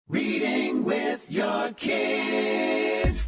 Reading with your kids.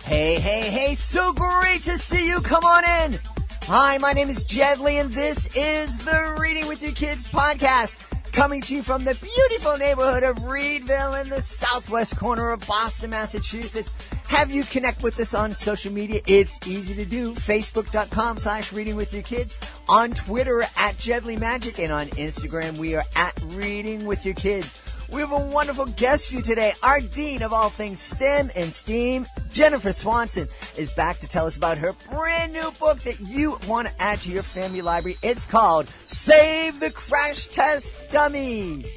Hey, so great to see you. Come on in. Hi, my name is Jed Lee, and this is the Reading with Your Kids podcast, coming to you from the beautiful neighborhood of Reedville in the southwest corner of Boston, Massachusetts. Have you connect with us on social media? It's easy to do. Facebook.com/Reading with Your Kids. On Twitter at JedLeeMagic, and on Instagram we are at Reading with Your Kids. We have a wonderful guest for you today. Our Dean of all things STEM and STEAM, Jennifer Swanson, is back to tell us about her brand new book that you want to add to your family library. It's called Save the Crash Test Dummies.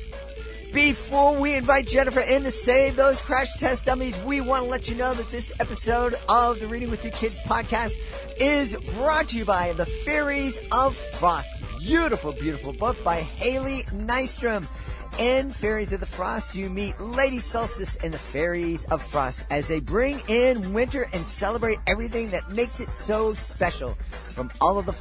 Before we invite Jennifer in to save those crash test dummies, we want to let you know that this episode of the Reading with Your Kids podcast is brought to you by The Fairies of Frost. Beautiful, beautiful book by Haley Nystrom. In Fairies of the Frost, you meet Lady Solstice and the Fairies of Frost as they bring in winter and celebrate everything that makes it so special. From all of the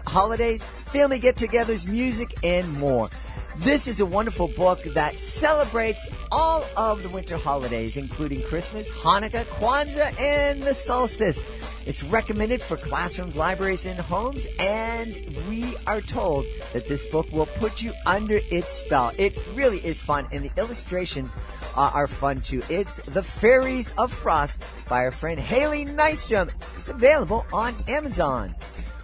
holidays, family get-togethers, music, and more. This is a wonderful book that celebrates all of the winter holidays, including Christmas, Hanukkah, Kwanzaa, and the solstice. It's recommended for classrooms, libraries, and homes, and we are told that this book will put you under its spell. It really is fun, and the illustrations are fun, too. It's The Fairies of Frost by our friend Haley Nystrom. It's available on Amazon.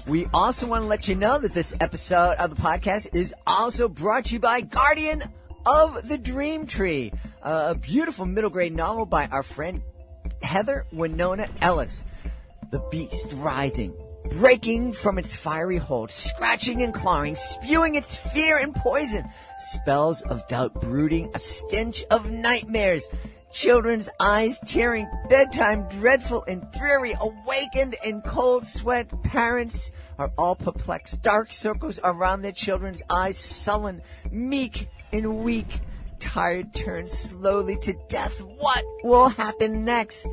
We also want to let you know that this episode of the podcast is also brought to you by Guardian of the Dream Tree, a beautiful middle grade novel by our friend Heather Winona Ellis. The beast rising, breaking from its fiery hold, scratching and clawing, spewing its fear and poison, spells of doubt brooding, a stench of nightmares, children's eyes tearing, bedtime dreadful and dreary, awakened in cold sweat, parents are all perplexed, dark circles around their children's eyes, sullen, meek and weak, tired turn slowly to death. What will happen next?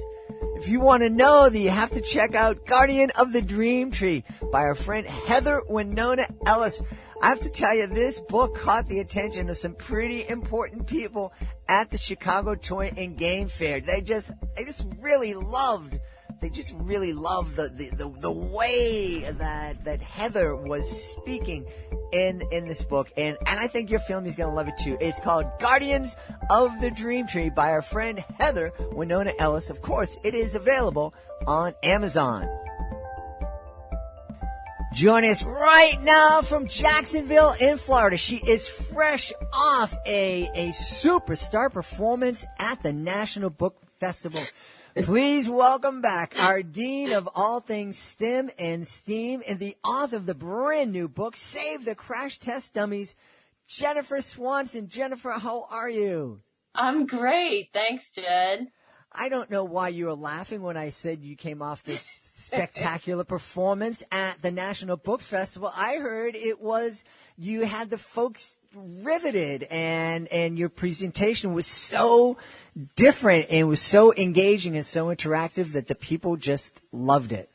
If you want to know, you have to check out Guardian of the Dream Tree by our friend Heather Winona Ellis. I have to tell you, this book caught the attention of some pretty important people at the Chicago Toy and Game Fair. They just really loved the way that Heather was speaking in this book, and I think your family's going to love it too. It's called Guardians of the Dream Tree by our friend Heather Winona Ellis. Of course, it is available on Amazon. Joining us right now from Jacksonville in Florida. She is fresh off a superstar performance at the National Book Festival. Please welcome back our Dean of all things STEM and STEAM and the author of the brand new book, Save the Crash Test Dummies, Jennifer Swanson. Jennifer, how are you? I'm great. Thanks, Jed. I don't know why you were laughing when I said you came off this spectacular performance at the National Book Festival. I heard it was you had the folks riveted, and your presentation was so different and was so engaging and so interactive that the people just loved it.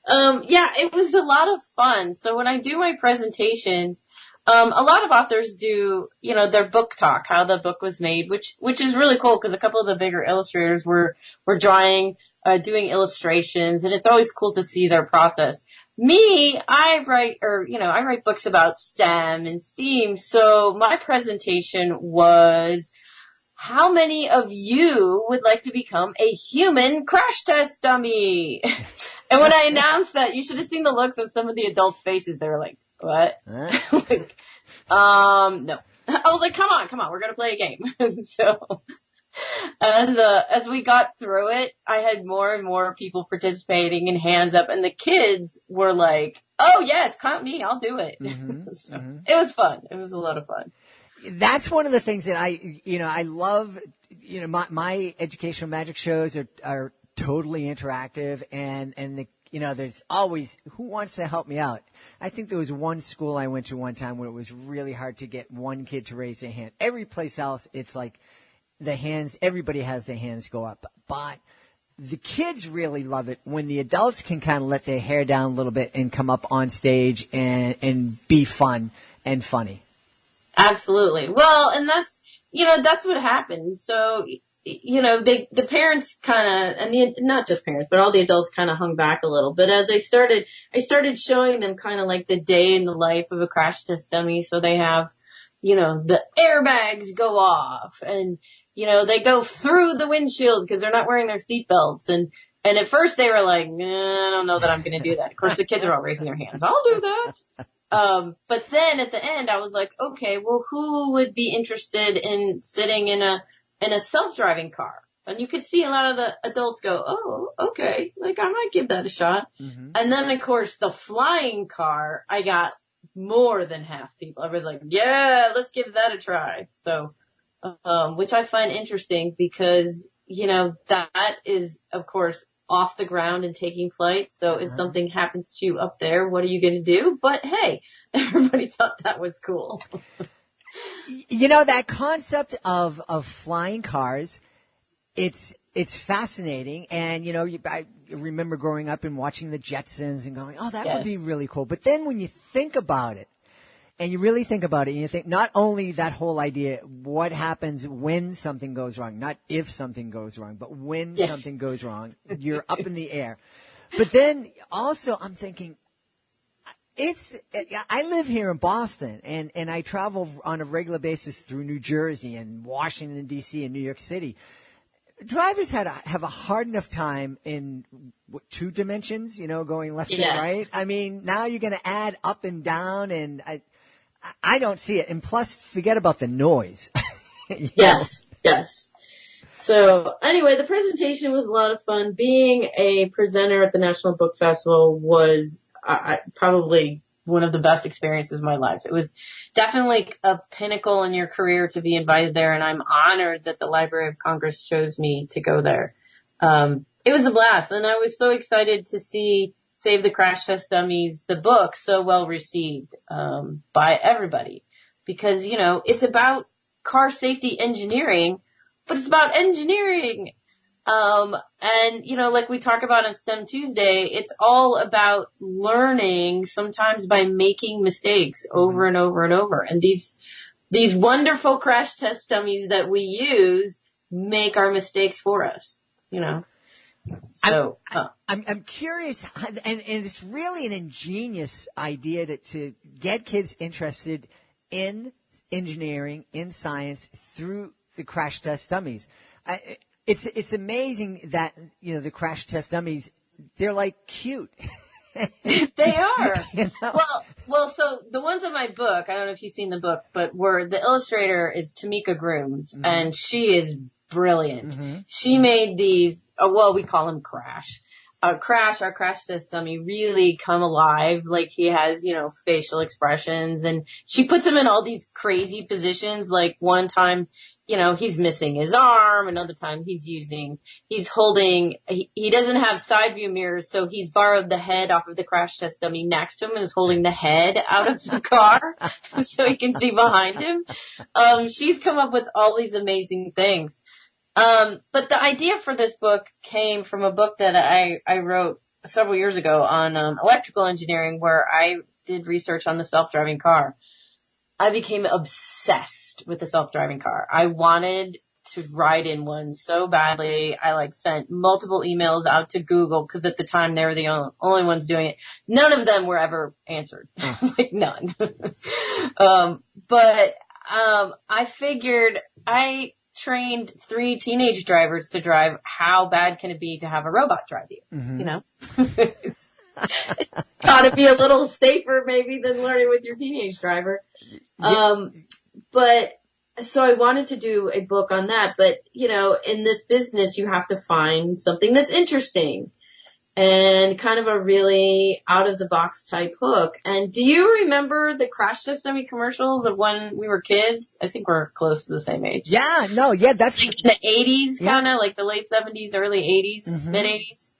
Yeah, it was a lot of fun. So when I do my presentations, a lot of authors do, their book talk, how the book was made, which is really cool because a couple of the bigger illustrators were drawing, doing illustrations, and it's always cool to see their process. Me, I write books about STEM and STEAM. So my presentation was, how many of you would like to become a human crash test dummy? And when I announced that, you should have seen the looks on some of the adults' faces. They were like, what? Huh? No. I was like, come on, we're going to play a game. So as we got through it, I had more and more people participating and hands up, and the kids were like, oh yes, count me, I'll do it. So it was fun. It was a lot of fun. That's one of the things that I love. My educational magic shows are totally interactive, and there's always who wants to help me out. I think there was one school I went to one time where it was really hard to get one kid to raise their hand. Every place else, it's like everybody has their hands go up. But the kids really love it when the adults can kind of let their hair down a little bit and come up on stage and be fun and funny. Absolutely. Well, and that's, that's what happened. So, the parents kind of, and not just parents, but all the adults kind of hung back a little. But as I started showing them kind of like the day in the life of a crash test dummy. So they have, the airbags go off and, they go through the windshield because they're not wearing their seatbelts. And at first they were like, I don't know that I'm going to do that. Of course, the kids are all raising their hands. I'll do that. But then at the end, I was like, okay, well, who would be interested in sitting in a self-driving car? And you could see a lot of the adults go, oh, okay, like I might give that a shot. Mm-hmm. And then of course the flying car, I got more than half people. I was like, yeah, let's give that a try. So, which I find interesting because, that is of course off the ground and taking flight. So if something happens to you up there, what are you going to do? But hey, everybody thought that was cool. That concept of flying cars, it's fascinating. And, I remember growing up and watching the Jetsons and going, oh, that would be really cool. But then when you think about it, and you really think about it, and you think not only that whole idea, what happens when something goes wrong, not if something goes wrong, but when something goes wrong, you're up in the air. But then also I'm thinking, I live here in Boston and I travel on a regular basis through New Jersey and Washington, D.C. and New York City. Drivers have a hard enough time in two dimensions, going left and right. I mean, now you're going to add up and down, and I don't see it. And plus, forget about the noise. Yes. So anyway, the presentation was a lot of fun. Being a presenter at the National Book Festival was probably one of the best experiences of my life. It was definitely a pinnacle in your career to be invited there, and I'm honored that the Library of Congress chose me to go there. It was a blast, and I was so excited to see Save the Crash Test Dummies, the book, so well received by everybody. Because, it's about car safety engineering, but it's about engineering. And, like we talk about on STEM Tuesday, it's all about learning sometimes by making mistakes over and over and over. And these wonderful crash test dummies that we use make our mistakes for us, So, I'm curious, and it's really an ingenious idea to get kids interested in engineering, in science through the crash test dummies. It's amazing that, the crash test dummies, they're like cute. They are. Well, so the ones in my book, I don't know if you've seen the book, but the illustrator is Tamika Grooms, and she is brilliant. Mm-hmm. She made these, we call him Crash. Crash, our crash test dummy, really come alive. Like he has, facial expressions, and she puts him in all these crazy positions. Like one time, he's missing his arm. Another time he's holding, he doesn't have side view mirrors. So he's borrowed the head off of the crash test dummy next to him and is holding the head out of the car so he can see behind him. She's come up with all these amazing things. But the idea for this book came from a book that I wrote several years ago on electrical engineering, where I did research on the self-driving car. I became obsessed with the self-driving car. I wanted to ride in one so badly. I sent multiple emails out to Google because at the time they were the only ones doing it. None of them were ever answered. None. But I figured I trained 3 teenage drivers to drive. How bad can it be to have a robot drive you? Mm-hmm. It's gotta be a little safer maybe than learning with your teenage driver. But so I wanted to do a book on that, but in this business you have to find something that's interesting and kind of a really out of the box type hook. And do you remember the crash test dummy commercials of when we were kids? I think we're close to the same age. Yeah, that's like in the 80s, kind of like the late 70s, early 80s, mid 80s.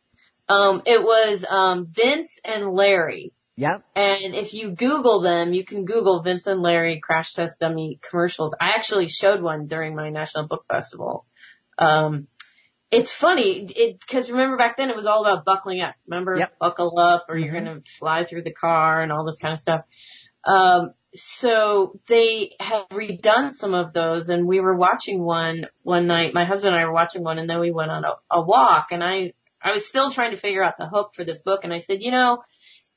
It was Vince and Larry. Yep. And if you Google them, you can Google Vince and Larry crash test dummy commercials. I actually showed one during my National Book Festival. It's funny, because remember back then it was all about buckling up. Remember, buckle up or you're going to fly through the car and all this kind of stuff. so they have redone some of those, and we were watching one night. My husband and I were watching one, and then we went on a walk, and I was still trying to figure out the hook for this book, and I said,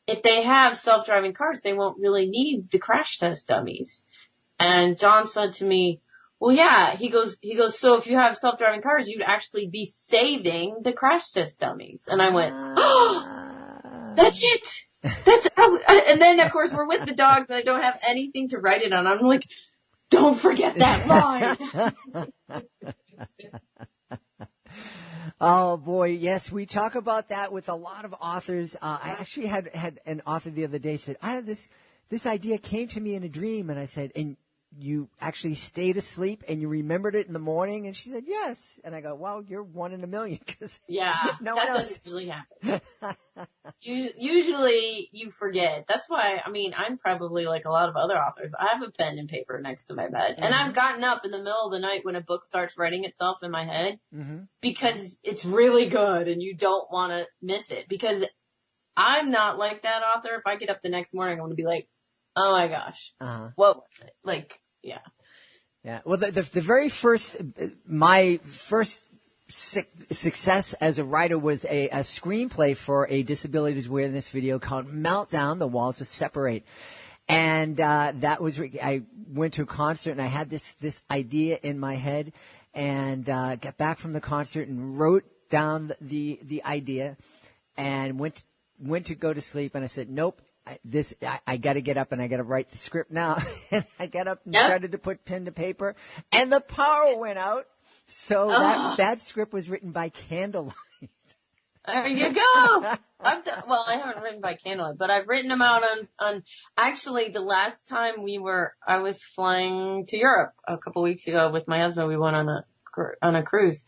if they have self-driving cars, they won't really need the crash test dummies. And John said to me, well, yeah, he goes, so if you have self-driving cars, you'd actually be saving the crash test dummies. And I went, oh, that's it. And then of course we're with the dogs and I don't have anything to write it on. I'm like, don't forget that line. Oh boy, yes, we talk about that with a lot of authors. I actually had an author the other day said, I have this idea came to me in a dream, and I said, and you actually stayed asleep and you remembered it in the morning? And she said, yes. And I go, well, you're one in a million, because no one else. Doesn't usually happen. Usually you forget. That's why, I'm probably like a lot of other authors. I have a pen and paper next to my bed. Mm-hmm. And I've gotten up in the middle of the night when a book starts writing itself in my head, mm-hmm. because it's really good and you don't want to miss it. Because I'm not like that author. If I get up the next morning, I'm going to be like, oh my gosh, what was it? Like, yeah. Yeah. Well, the very first, my first success as a writer was a screenplay for a disabilities awareness video called Meltdown, The Walls That Separate. And, that was, I went to a concert and I had this idea in my head, and, got back from the concert and wrote down the idea and went to go to sleep, and I said, nope. I got to get up and I got to write the script now. And I got up and started to put pen to paper, and the power went out. So that script was written by candlelight. There you go. I haven't written by candlelight, but I've written them out on actually the last time I was flying to Europe a couple weeks ago with my husband. We went on a cruise.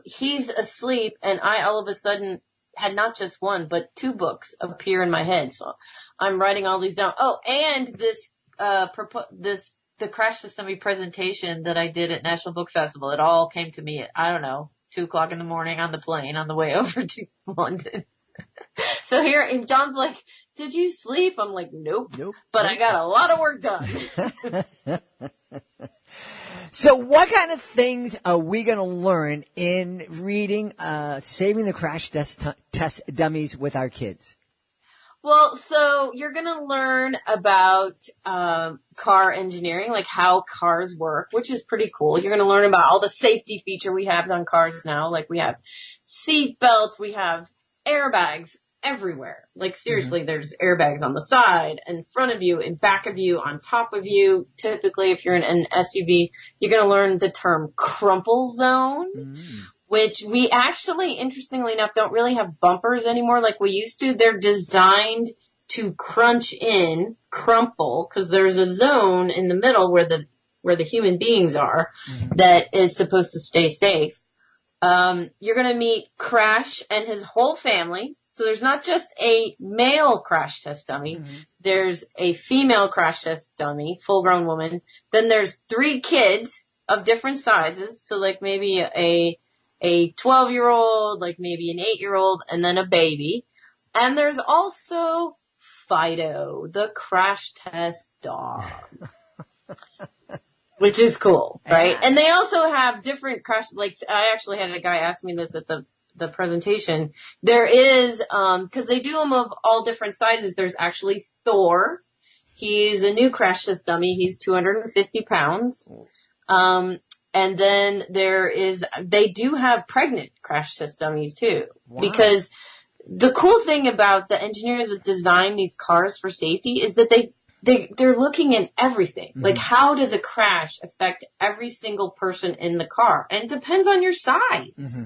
He's asleep, and I all of a sudden had not just one, but two books appear in my head. So I'm writing all these down. Oh, and the Crash Test Dummy presentation that I did at National Book Festival, it all came to me at, 2:00 in the morning on the plane on the way over to London. So here, if John's like, did you sleep? I'm like, nope. But I got a lot of work done. So what kind of things are we going to learn in reading, Saving the Crash Test Dummies with our kids? Well, so you're going to learn about car engineering, like how cars work, which is pretty cool. You're going to learn about all the safety feature we have on cars now. Like we have seat belts, we have airbags everywhere. Like seriously, there's airbags on the side, in front of you, in back of you, on top of you. Typically, if you're in an SUV, you're going to learn the term crumple zone, which we actually, interestingly enough, don't really have bumpers anymore like we used to. They're designed to crumple, because there's a zone in the middle where the human beings are that is supposed to stay safe. You're going to meet Crash and his whole family. So there's not just a male crash test dummy. There's a female crash test dummy, full-grown woman. Then there's 3 kids of different sizes. So like maybe a 12-year-old, like maybe an 8-year-old, and then a baby. And there's also Fido, the crash test dog. Which is cool, right? And they also have different crash, like I actually had a guy ask me this at the presentation. There is, cause they do them of all different sizes. There's actually Thor. He's a new crash test dummy. He's 250 pounds. And then they do have pregnant crash test dummies too. Wow. Because the cool thing about the engineers that design these cars for safety is that they're looking at everything. Like, how does a crash affect every single person in the car? And it depends on your size.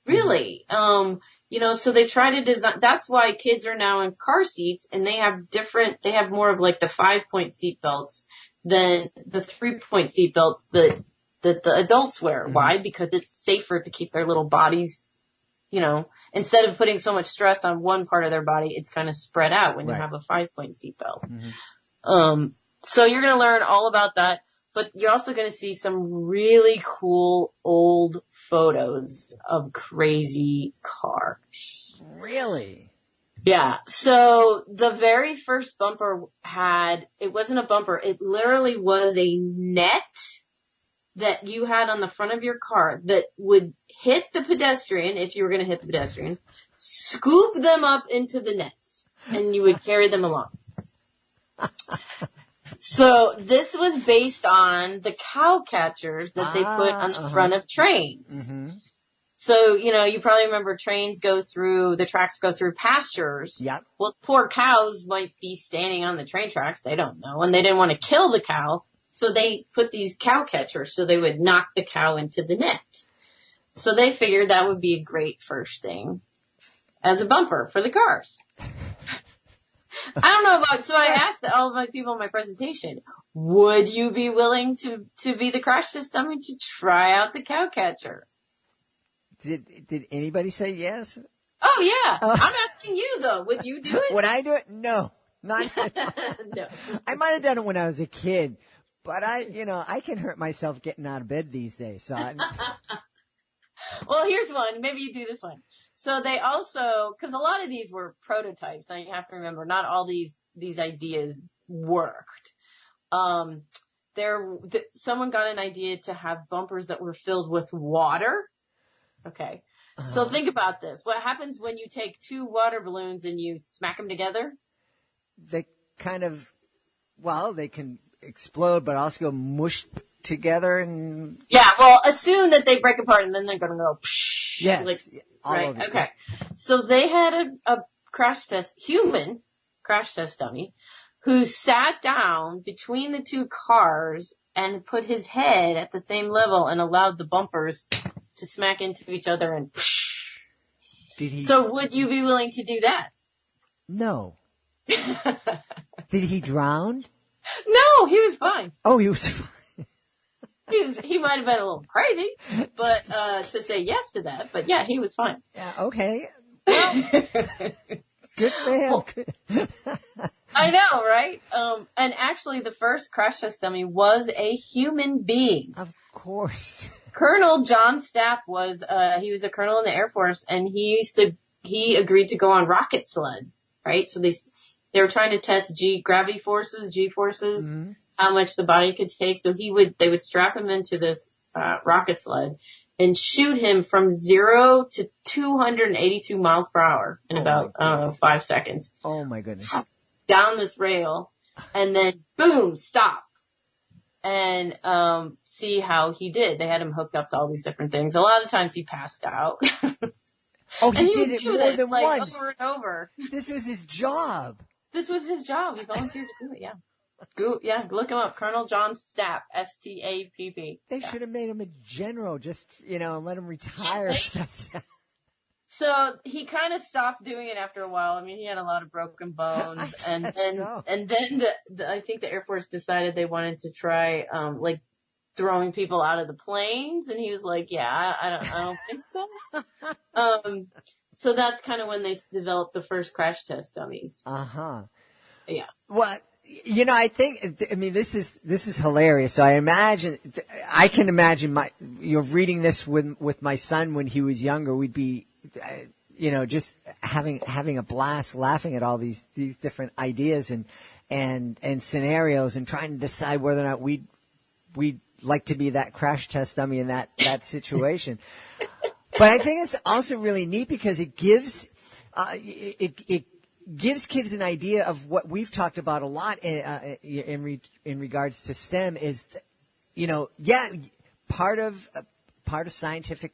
Really. So they try to design, that's why kids are now in car seats, and they have more of like the 5-point seat belts than the 3-point seat belts that the adults wear. Why? Because it's safer to keep their little bodies, instead of putting so much stress on one part of their body, it's kind of spread out when you have a 5-point seat belt. So you're going to learn all about that, but you're also going to see some really cool old photos of crazy cars. Really? Yeah. So the very first bumper it wasn't a bumper. It literally was a net that you had on the front of your car that would hit the pedestrian, if you were going to hit the pedestrian, scoop them up into the net, and you would carry them along. So this was based on the cow catchers that they put on the front of trains. Mm-hmm. So, you probably remember the tracks go through pastures. Yep. Well, poor cows might be standing on the train tracks. They don't know. And they didn't want to kill the cow. So they put these cow catchers so they would knock the cow into the net. So they figured that would be a great first thing as a bumper for the cars. I don't know so I asked all of my people in my presentation, would you be willing to be the crash test dummy to try out the cow catcher? Did anybody say yes? Oh yeah. I'm asking you though. Would you do it? Would I do it? No. Not No. I might have done it when I was a kid, but I can hurt myself getting out of bed these days. So Well, here's one. Maybe you do this one. So they also, because a lot of these were prototypes. Now you have to remember, not all these ideas worked. Someone got an idea to have bumpers that were filled with water. Okay. So think about this. What happens when you take two water balloons and you smack them together? They kind of, they can explode, but also go mush together and. Yeah, well, assume that they break apart and then they're going to go psh. Yes. Right. Over, okay. So they had a human crash test dummy who sat down between the two cars and put his head at the same level and allowed the bumpers to smack into each other and psh. So would you be willing to do that? No. Did he drown? No, he was fine. Oh, he was fine. He might have been a little crazy, but, to say yes to that, but yeah, he was fine. Yeah, okay. Well, good for him. I know, right? And actually the first crash test dummy was a human being. Of course. Colonel John Stapp he was a colonel in the Air Force, and he agreed to go on rocket sleds, right? So they were trying to test gravity forces, G forces, mm-hmm. how much the body could take. So they would strap him into this, rocket sled and shoot him from 0 to 282 miles per hour in about, 5 seconds. Oh my goodness. Down this rail, and then boom, stop. And, see how he did. They had him hooked up to all these different things. A lot of times he passed out. Oh, he and did it more than once. Over and over. This was his job. This was his job. He volunteered to do it, yeah. Look him up. Colonel John Stapp, S-T-A-P-P. They should have made him a general, just, and let him retire. So he kind of stopped doing it after a while. I mean, he had a lot of broken bones, and then I think the Air Force decided they wanted to try, throwing people out of the planes, and he was like, yeah, I don't think so. So that's kind of when they developed the first crash test dummies. Uh-huh. Yeah. Well, I this is hilarious. So I can imagine reading this with my son when he was younger. We'd be, just having a blast, laughing at all these different ideas and scenarios, and trying to decide whether or not we'd like to be that crash test dummy in that situation. But I think it's also really neat because it gives it gives kids an idea of what we've talked about a lot in regards to STEM is, part of scientific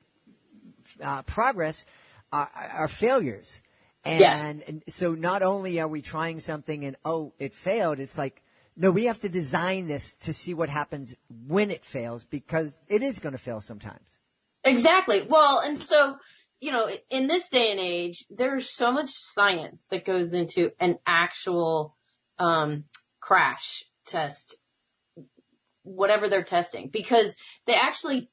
progress are failures. And, yes. And so not only are we trying something and, it failed, it's like, no, we have to design this to see what happens when it fails, because it is going to fail sometimes. Exactly. Well, and so, in this day and age, there's so much science that goes into an actual crash test, whatever they're testing, because they actually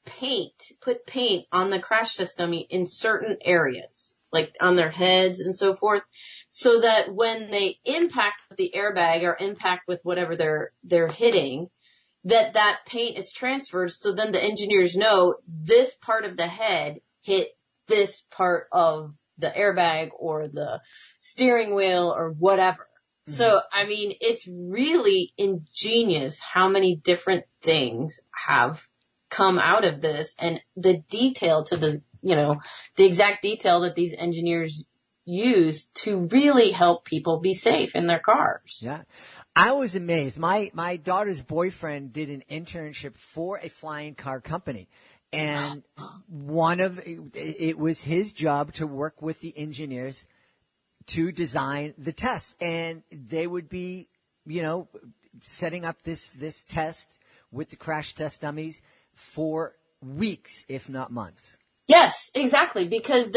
put paint on the crash test dummy in certain areas, like on their heads and so forth, so that when they impact the airbag or impact with whatever they're hitting, that paint is transferred, so then the engineers know this part of the head hit this part of the airbag or the steering wheel or whatever. So, I mean, it's really ingenious how many different things have come out of this, and the detail to the exact detail that these engineers use to really help people be safe in their cars. Yeah. I was amazed. My daughter's boyfriend did an internship for a flying car company. And it was his job to work with the engineers to design the test. And they would be, setting up this test with the crash test dummies for weeks, if not months. Yes, exactly. Because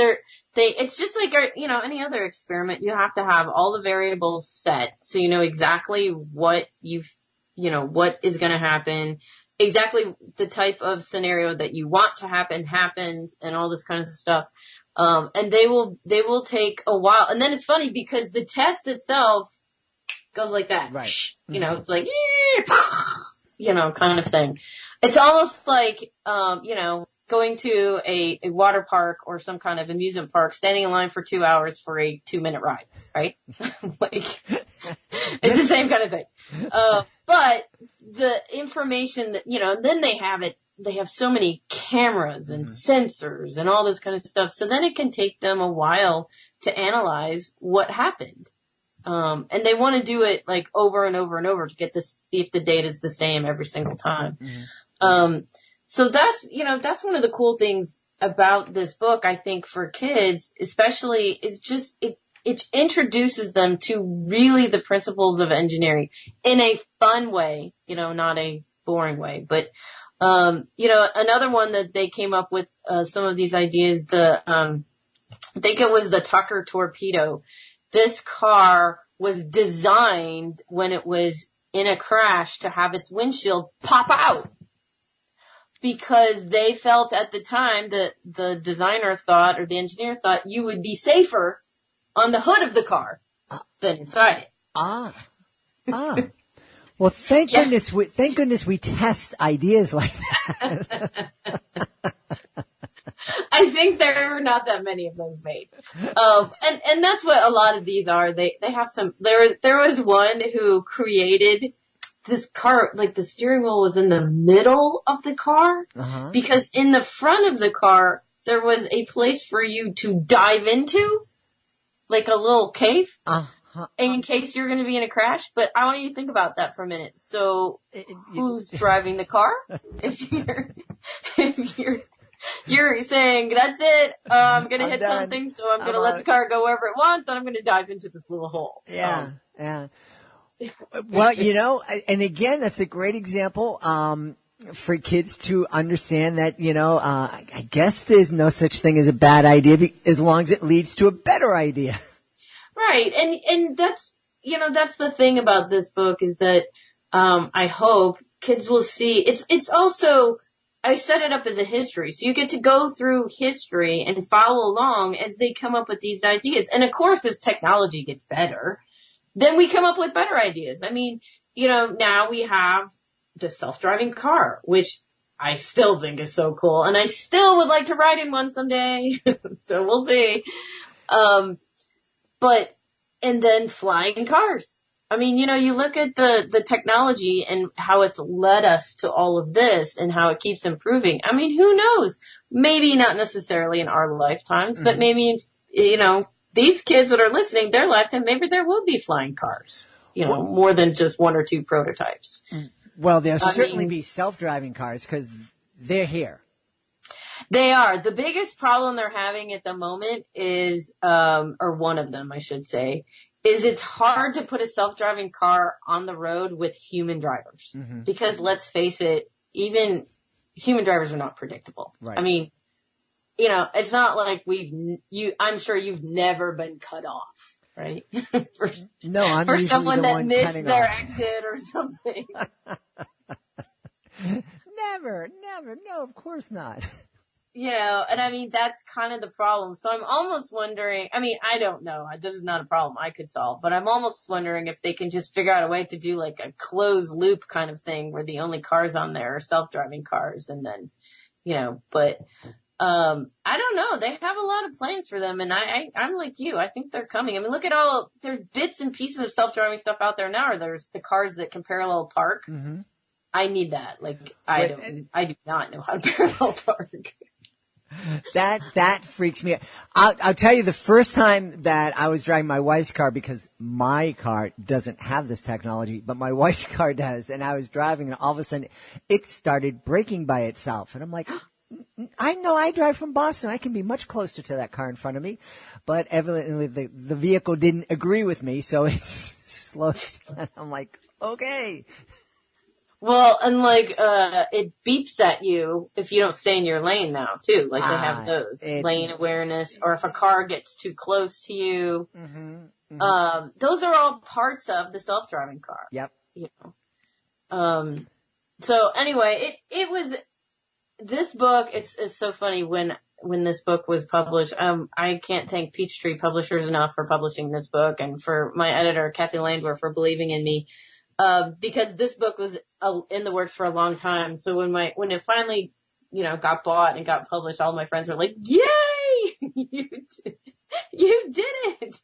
it's just like, any other experiment. You have to have all the variables set so you know exactly what what is going to happen, exactly the type of scenario that you want to happen happens, and all this kind of stuff. And they will take a while. And then it's funny because the test itself goes like that. Right. It's like, kind of thing. It's almost like, going to a water park or some kind of amusement park, standing in line for 2 hours for a 2-minute ride, right? It's the same kind of thing. But the information that, then they have so many cameras and sensors and all this kind of stuff. So then it can take them a while to analyze what happened. And they want to do it like over and over and over to see if the data is the same every single time. So that's one of the cool things about this book, I think, for kids, especially, is just it introduces them to really the principles of engineering in a fun way, not a boring way. But, another one that they came up with, some of these ideas, I think it was the Tucker Torpedo. This car was designed when it was in a crash to have its windshield pop out. Because they felt at the time that the designer thought, or the engineer thought, you would be safer on the hood of the car than inside it. Well, thank goodness we test ideas like that. I think there are not that many of those made. And that's what a lot of these are. They have some, there was one who created this car, like the steering wheel was in the middle of the car, because in the front of the car, there was a place for you to dive into, like a little cave, in case you're going to be in a crash. But I want you to think about that for a minute. So who's driving the car? If you're saying, that's it, I'm going to hit something, so I'm going to let the car go wherever it wants, and I'm going to dive into this little hole. Yeah. Well, and again, that's a great example for kids to understand that, I guess there's no such thing as a bad idea as long as it leads to a better idea. Right. And that's the thing about this book is that I hope kids will see. It's also, I set it up as a history. So you get to go through history and follow along as they come up with these ideas. And of course, as technology gets better, then we come up with better ideas. I mean, now we have the self-driving car, which I still think is so cool. And I still would like to ride in one someday. So we'll see. And then flying cars. I mean, you look at the technology and how it's led us to all of this and how it keeps improving. I mean, who knows? Maybe not necessarily in our lifetimes, but maybe, these kids that are listening, their lifetime, maybe there will be flying cars, more than just one or two prototypes. Well, there'll certainly be self-driving cars because they're here. They are. The biggest problem they're having at the moment is, or one of them, I should say, is it's hard to put a self-driving car on the road with human drivers. Because let's face it, even human drivers are not predictable. Right. I mean, it's not like I'm sure you've never been cut off, right? for someone that missed their exit or something. Never. No, of course not. And I mean, that's kind of the problem. So I'm almost wondering, I mean, I don't know. This is not a problem I could solve, but I'm almost wondering if they can just figure out a way to do like a closed loop kind of thing where the only cars on there are self-driving cars and then, but, I don't know. They have a lot of plans for them, and I'm like you. I think they're coming. I mean, look at there's bits and pieces of self-driving stuff out there now. Or there's the cars that can parallel park. Mm-hmm. I need that. Like, I do not know how to parallel park. That freaks me out. I'll tell you the first time that I was driving my wife's car, because my car doesn't have this technology, but my wife's car does. And I was driving and all of a sudden it started braking by itself. And I'm like, I know I drive from Boston. I can be much closer to that car in front of me. But evidently the vehicle didn't agree with me. So it's slowed down. I'm like, okay. Well, and like, it beeps at you if you don't stay in your lane now, too. Like, they have those lane awareness, or if a car gets too close to you. Mm-hmm, mm-hmm. Those are all parts of the self-driving car. Yep. You know. So anyway, it was, this book, it's so funny when this book was published. I can't thank Peachtree Publishers enough for publishing this book, and for my editor, Kathy Landwehr, for believing in me. Because this book was in the works for a long time. So when it finally, got bought and got published, all my friends were like, "Yay! You did it!"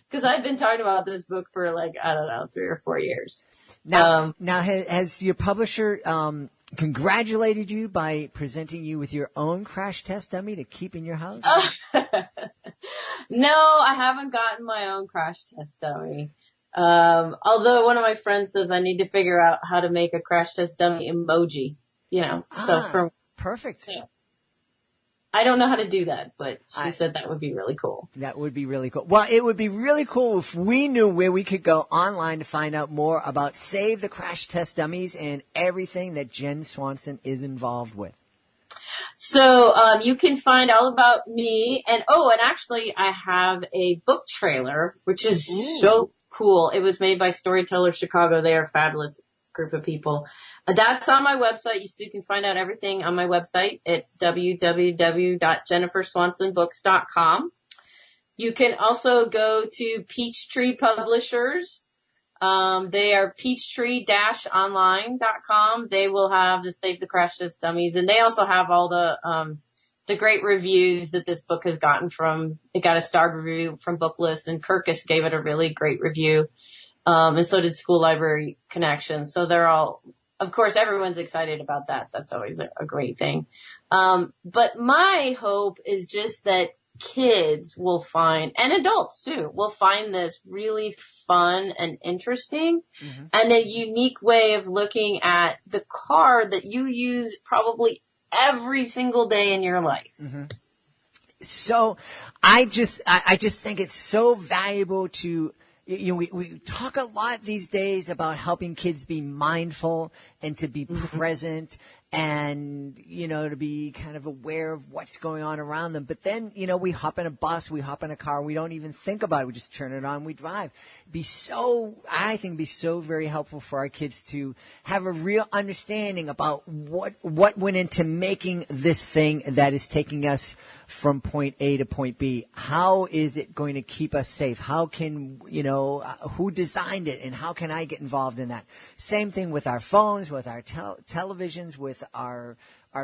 Because I've been talking about this book for like, I don't know, 3 or 4 years. Now has your publisher congratulated you by presenting you with your own crash test dummy to keep in your house? No, I haven't gotten my own crash test dummy. Although one of my friends says I need to figure out how to make a crash test dummy emoji, perfect. Yeah. I don't know how to do that, but she said that would be really cool. That would be really cool. Well, it would be really cool if we knew where we could go online to find out more about Save the Crash Test Dummies and everything that Jen Swanson is involved with. So, you can find all about me, and actually I have a book trailer, which is so cool. It was made by Storyteller Chicago. They are a fabulous group of people. That's on my website. You can find out everything on my website. It's www.jenniferswansonbooks.com. You can also go to Peachtree Publishers. They are peachtree-online.com. They will have the Save the Crash Test Dummies, and they also have all the great reviews that this book has gotten from. It got a starred review from Booklist, and Kirkus gave it a really great review. And so did School Library Connection. So they're all, of course, everyone's excited about that. That's always a great thing. But my hope is just that kids will find, and adults too, will find this really fun and interesting, and a unique way of looking at the car that you use probably every single day in your life. Mm-hmm. So I just think it's so valuable to, we talk a lot these days about helping kids be mindful and to be present and, to be kind of aware of what's going on around them. But then, we hop in a bus, we hop in a car, we don't even think about it. We just turn it on, we drive. I think be so very helpful for our kids to have a real understanding about what went into making this thing that is taking us from point A to point B. How is it going to keep us safe? How can, who designed it, and how can I get involved in that? Same thing with our phones, with our televisions, with our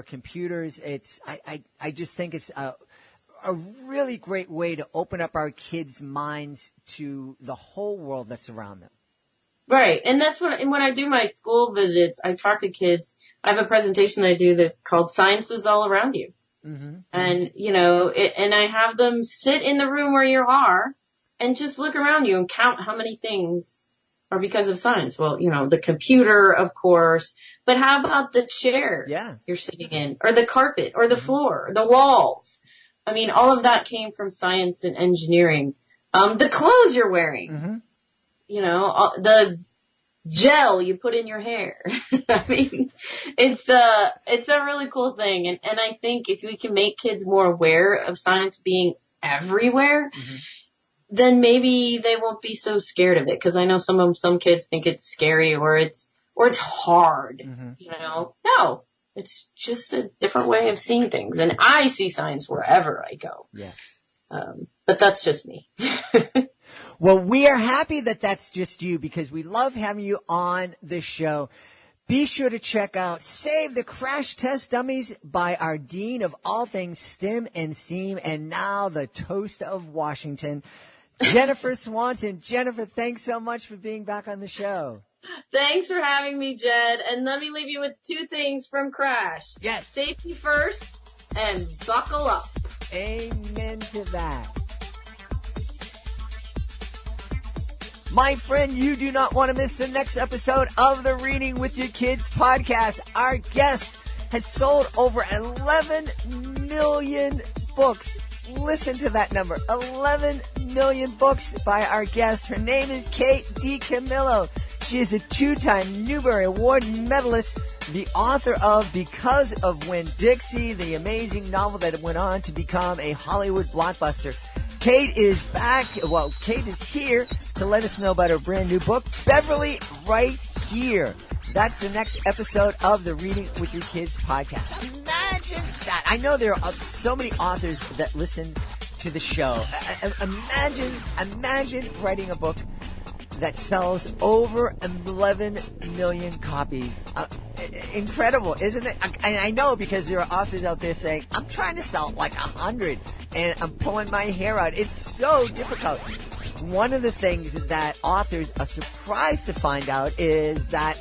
computers. I just think it's a really great way to open up our kids' minds to the whole world that's around them. Right. And that's when I do my school visits, I talk to kids. I have a presentation that I do that's called Science is All Around You. Mm-hmm. And, and I have them sit in the room where you are and just look around you and count how many things are because of science. Well, the computer, of course, but how about the chair you're sitting in, or the carpet, or the floor, the walls? I mean, all of that came from science and engineering. The clothes you're wearing, the gel you put in your hair. I mean, it's a really cool thing. And I think if we can make kids more aware of science being everywhere, then maybe they won't be so scared of it. Cause I know some kids think it's scary or it's hard, No, it's just a different way of seeing things. And I see science wherever I go. Yes. But that's just me. Well, we are happy that that's just you, because we love having you on the show. Be sure to check out Save the Crash Test Dummies by our Dean of all things STEM and STEAM, and now the Toast of Washington, Jennifer Swanson. Jennifer, thanks so much for being back on the show. Thanks for having me, Jed. And let me leave you with 2 things from Crash. Yes. Safety first and buckle up. Amen to that. My friend, you do not want to miss the next episode of the Reading with Your Kids podcast. Our guest has sold over 11 million books. Listen to that number, 11 million books by our guest. Her name is Kate DiCamillo. She is a 2-time Newbery Award medalist, the author of Because of Winn-Dixie, the amazing novel that went on to become a Hollywood blockbuster. Kate is back. Well, Kate is here to let us know about her brand new book, Beverly Right Here. That's the next episode of the Reading with Your Kids podcast. Imagine that. I know there are so many authors that listen to the show. Imagine writing a book that sells over 11 million copies. Incredible, isn't it? I know, because there are authors out there saying, I'm trying to sell like 100 and I'm pulling my hair out. It's so difficult. One of the things that authors are surprised to find out is that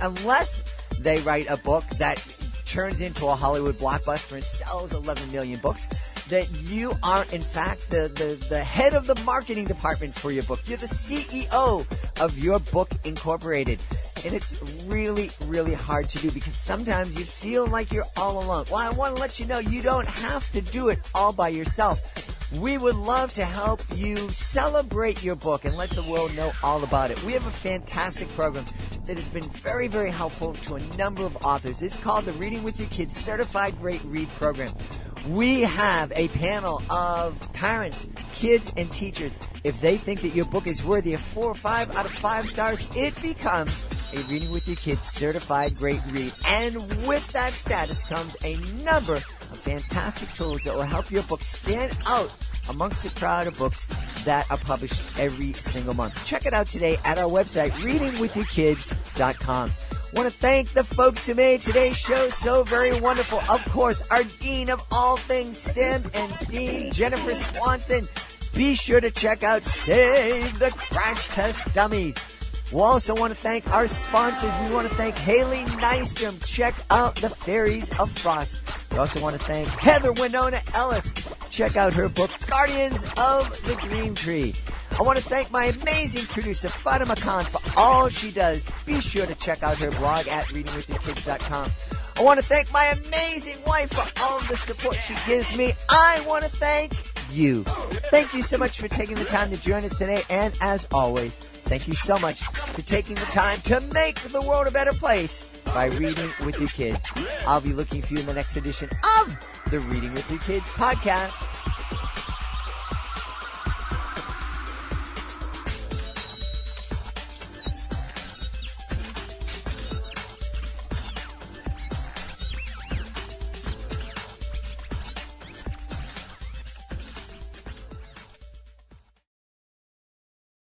unless they write a book that turns into a Hollywood blockbuster and sells 11 million books, that you are, in fact, the head of the marketing department for your book. You're the CEO of Your Book Incorporated. And it's really, really hard to do, because sometimes you feel like you're all alone. Well, I want to let you know you don't have to do it all by yourself. We would love to help you celebrate your book and let the world know all about it. We have a fantastic program that has been very, very helpful to a number of authors. It's called the Reading with Your Kids Certified Great Read Program. We have a panel of parents, kids, and teachers. If they think that your book is worthy of 4 or 5 out of 5 stars, it becomes a Reading with Your Kids Certified Great Read. And with that status comes a number of fantastic tools that will help your book stand out amongst the crowd of books that are published every single month. Check it out today at our website, readingwithyourkids.com. I want to thank the folks who made today's show so very wonderful. Of course, our Dean of all things STEM and STEAM, Jennifer Swanson. Be sure to check out Save the Crash Test Dummies. We also want to thank our sponsors. We want to thank Haley Nystrom. Check out The Fairies of Frost. We also want to thank Heather Winona Ellis. Check out her book, Guardians of the Green Tree. I want to thank my amazing producer, Fatima Khan, for all she does. Be sure to check out her blog at readingwithyourkids.com. I want to thank my amazing wife for all of the support she gives me. I want to thank you. Thank you so much for taking the time to join us today. And as always, thank you so much for taking the time to make the world a better place by reading with your kids. I'll be looking for you in the next edition of the Reading with Your Kids podcast.